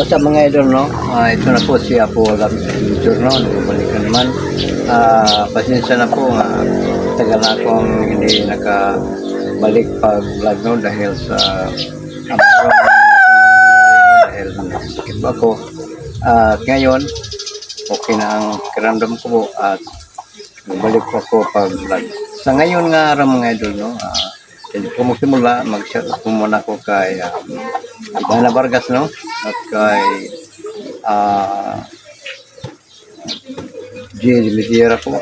what's up mga idol, no? Ito na po si Apo Love Adventure, no? Nagbalik na naman. Pasensya na po, tagal na akong hindi nakabalik pag-vlog, no? Dahil sa dahil sakit po ako. At ngayon, okay na ang kiramdam ko po at nagbalik po ako pag-vlog. Sa ngayon nga araw mga idol, no? Hindi ko magsimula, mag-share po muna ko kay Ivana Vargas, no? At kay G. Mediera po,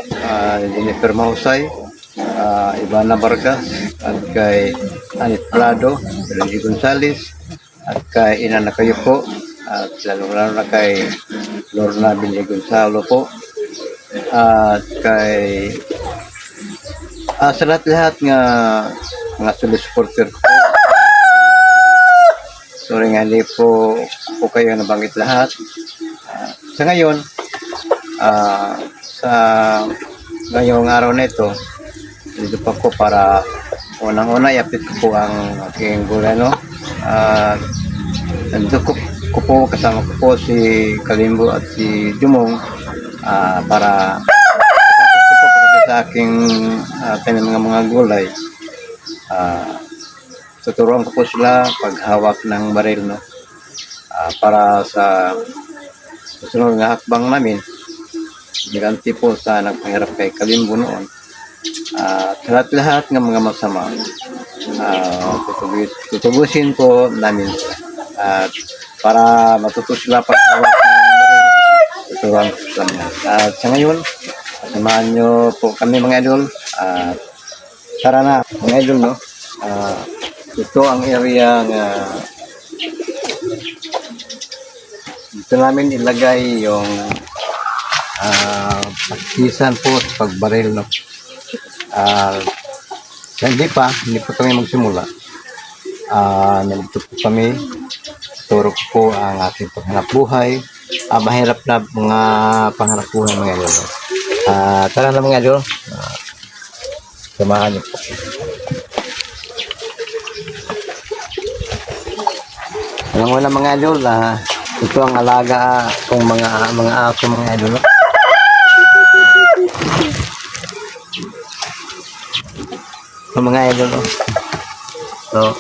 Jennifer Mahusay, Ivana Vargas, at kay Anit Prado, Renji Gonzales, at kay Ina Nakayo po, at lalo na kay Lorna Binye Gonzalo po, at kay sa lahat-lahat nga mga supporter ko. Sorry nga, hindi po kayo nabanggit lahat. Sa ngayon, sa ngayong araw na ito, dito pa ko para unang-una i-update ko po ang aking gulay, no? Nandito ko po, kasama ko po si Kalimbo at si Jumong para sa aking mga gulay. Tuturuan ko po sila paghawak ng baril, no? Para sa susunod nga hakbang namin, giganti po sa nagpahirap kay Kalimbo noon. Sa lahat ng mga masama, tutubusin po namin para matuto sila paghawak ng baril. Tuturuan ko sila. Sa ngayon, samahan nyo po kami mga idol. Tara na mga idol, no? Ito ang area nga dito namin ilagay yung pagkisan po sa pagbaril, no? Hindi pa kami magsimula. Nandito po kami, turo ko po ang ating panghanap buhay, mahirap na mga panghanap buhay mga idol, no? Tara na mga idol, samahan niyo po. Alam mo na mga idol, ito ang alaga kong mga aso mga idol, no? Mga idol, no? So,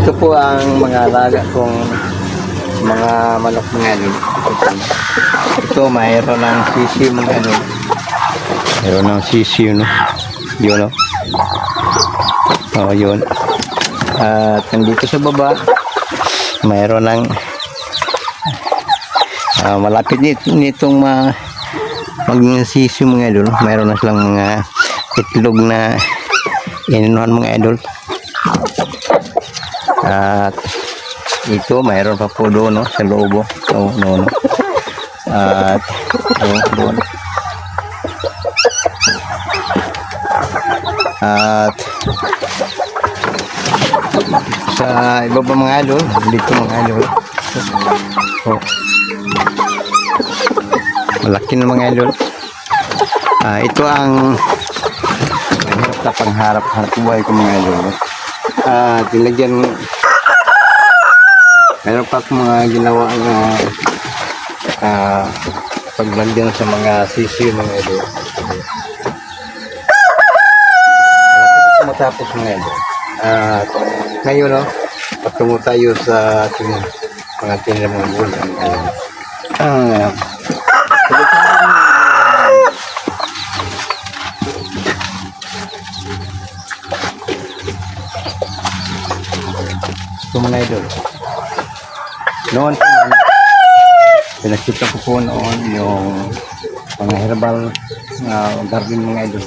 ito po ang mga alaga kong mga manok mga idol. Ito mayroon ng sisiw mga idol. Mayroon ng sisiw, no? Yun, no? Yun. At nandito sa baba mayroon ng malapit nitong maging sisiw mga idol. Mayroon na silang mga itlog na ininuhan mga idol. At ito mayroon pa po doon, no, sa loob, no. At doon. At sa iba pa mga idol, dito mga idol. Malaki na mga idol. Ito ang mahirap na pangharap buhay ko mga idol, no? Tilagyan, meron pa mga ginawa na paglagyan sa mga sisiw mga idol. Malapit matapos mga idol. Ngayon, no, patungo tayo sa ating mga tinira mga bulan. Ito mga idol. Noon po man, pinakita ko po noon yung mga herbal garden mga idol.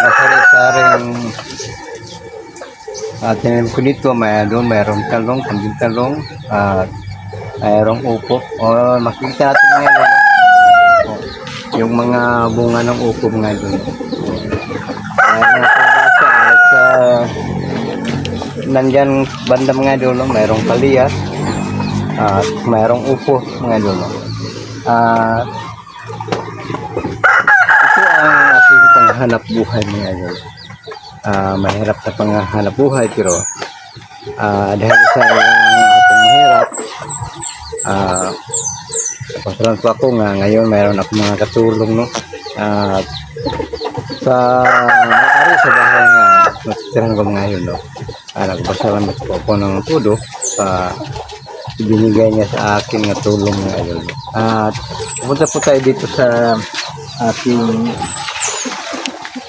At nasaring At tinanim ko dito, mayroong talong, kambing talong, at mayroong upo. O, makikita natin mga idol. O, yung mga bunga ng upo mga idol. Mayroong kalabasa at nandyan banda mga idol, mayroong paliyas at mayroong upo mga idol. At ito ang ating panghanap buhay mga idol. Mahirap na panghanap buhay pero dahil sa ating mahirap, pasalan po ako nga ngayon mayroon ako mga katulong, no? At sa may-ari sa bahay nga natitirahan ko mga yun, no? Nagpasalamat po ako ng todo sa binigay niya sa akin na tulong mga idol. At pupunta po tayo dito sa ating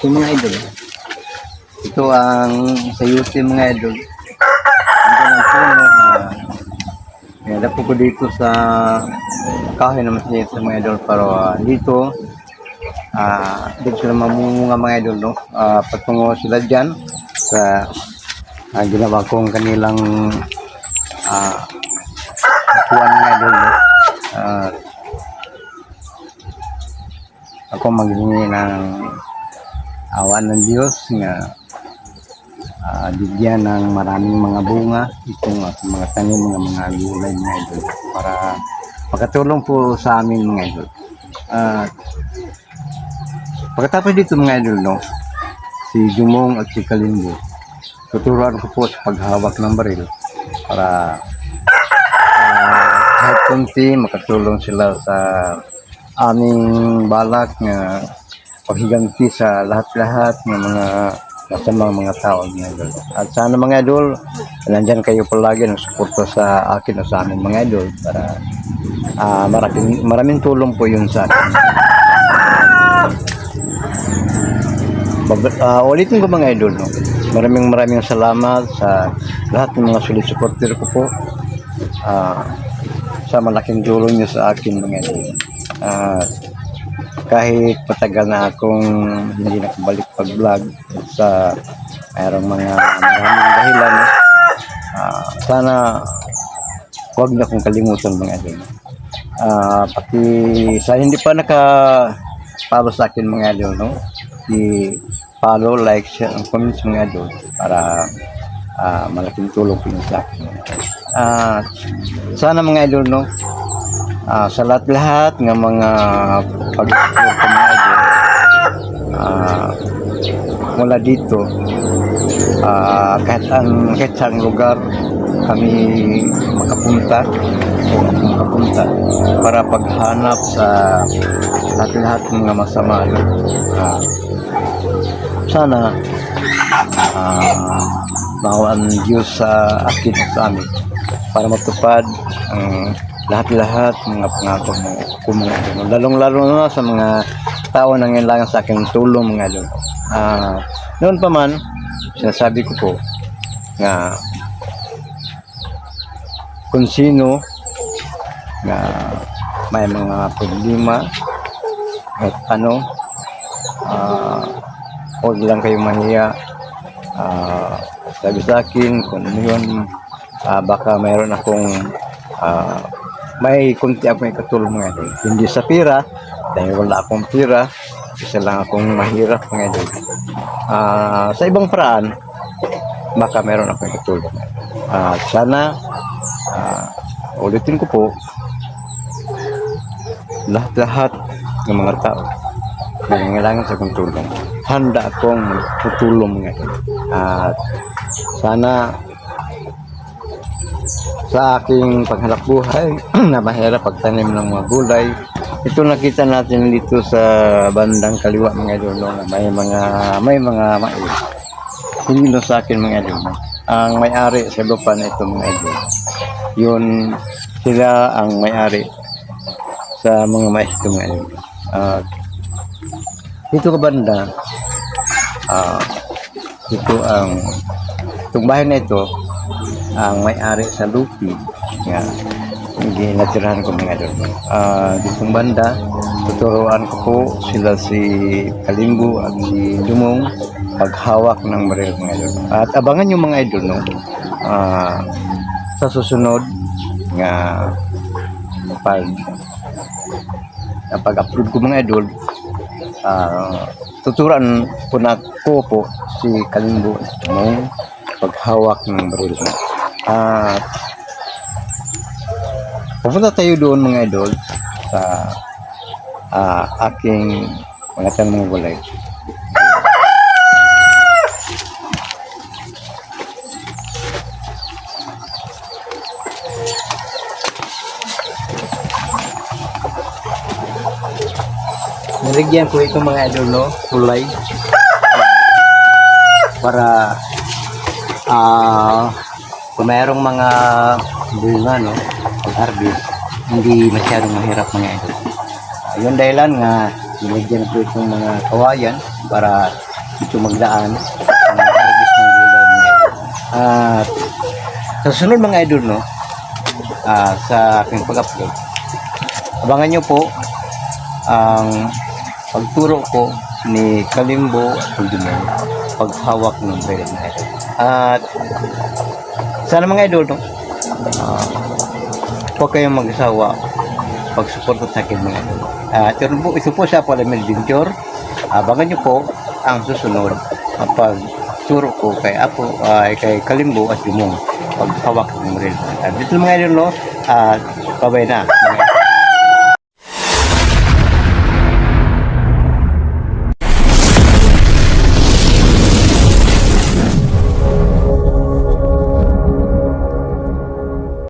mga idol. Ito ang sayuti mga idol. Ito ang puno. Nada po ko dito sa kahoy na masayuti mga idol. Pero dito sila mamunga mga idol, no? Patungo sila dyan sa ginawa kong kanilang kuwan mga idol, no? Ako maghingi ng awa ng Diyos nga bigyan ng maraming mga bunga itong mga tanim, mga gulay mga idol, para makatulong po sa amin mga idol. Pagkatapos dito mga idol, no, si Jumong at si Kalimbo, tuturuan ko po sa paghawak ng baril para kahit kunti makatulong sila sa aming balak na paghiganti sa lahat-lahat ng mga masamang mga tao mga idol. At sana mga idol, nandyan kayo palagi ng suporta sa akin o sa amin mga idol para maraming tulong po yun sa akin. Ulitin ko mga idol, no? Maraming salamat sa lahat ng mga solid supporter ko po, sa malaking tulong niyo sa akin mga idol. Kahit patagal na akong hindi nakabalik pag-vlog sa mayroong maraming dahilan, sana huwag na kong kalimutan mga idol. Pati sa hindi pa naka-follow sa akin mga idol, no? I-follow, like, share, and comment mga idol para malaking tulong po yun sa akin. Sana mga idol, no? Sa lahat-lahat ng mga pag-support ko mga idol, mula dito, kahit saan lugar kami makapunta para paghanap sa lahat-lahat ng mga masama, sana mawaan ng Diyos sa akin at sa amin para matupad ang lahat-lahat mga pangako ko mga idol. Lalong-lalo na sa mga tao na ngailangan sa akin tulong mga idol. Noon pa man, sinasabi ko po na kung sino na may mga problema at huwag lang kayo mahiya, sabi sa akin kung ano yun, baka mayroon akong may kunti akong ikatulong mga idol. Hindi sa pira, dahil wala akong pira, isa lang akong mahirap mga idol. Sa ibang paraan, baka mayroon akong ikatulong. Sana ulitin ko po, lahat-lahat ng mga tao na nangailangan sa akong tulong, handa akong tutulong mga idol. At sana sa aking paghanap buhay na mahirap pagtanim ng mga gulay, ito nakita natin dito sa bandang kaliwa mga idol, na may mga mais. Hindi lang sa akin mga idol, ang may-ari sa lupa na ito mga idol, yun sila ang may-ari sa mga mais ito mga idol. Dito ka banda, itong bahay na ito, ang may-ari sa lupi nga hindi natirahan ko mga idol. Ditong banda, tuturuan ko po sila si Kalimbo at si Dumong paghawak ng baril mga idol. At abangan nyo mga idol no, sa susunod nga pag pag-upload ko mga idol, tuturan po na ko po si Kalimbo ng paghawak ng baril. At pupunta tayo doon mga idol sa aking mga tanong gulay. Nalagyan ko ito mga idol no, kulay para kung mayroong mga bunga no, pag-harvest hindi masyadong mahirap mga idol. Yun dahilan nga nilagyan ko itong mga kawayan para ito magdaan ang harvest ng gulay mga idol. At sa sunod mga idol no, sa aking pag-upload, abangan nyo po ang pagturo ko ni Kalimbo at Pagdumel paghawak ng baril mga idol. At sana mga idol no, huwag kayong mag-asawa pag-suporta sa akin mga idol. Ito po sa Palamel Adventure. Abangan nyo po ang susunod ang pagturo ko kay kay Kalimbo at Dumong paghawak ng baril. Dito mga idol no, babay na mga idol.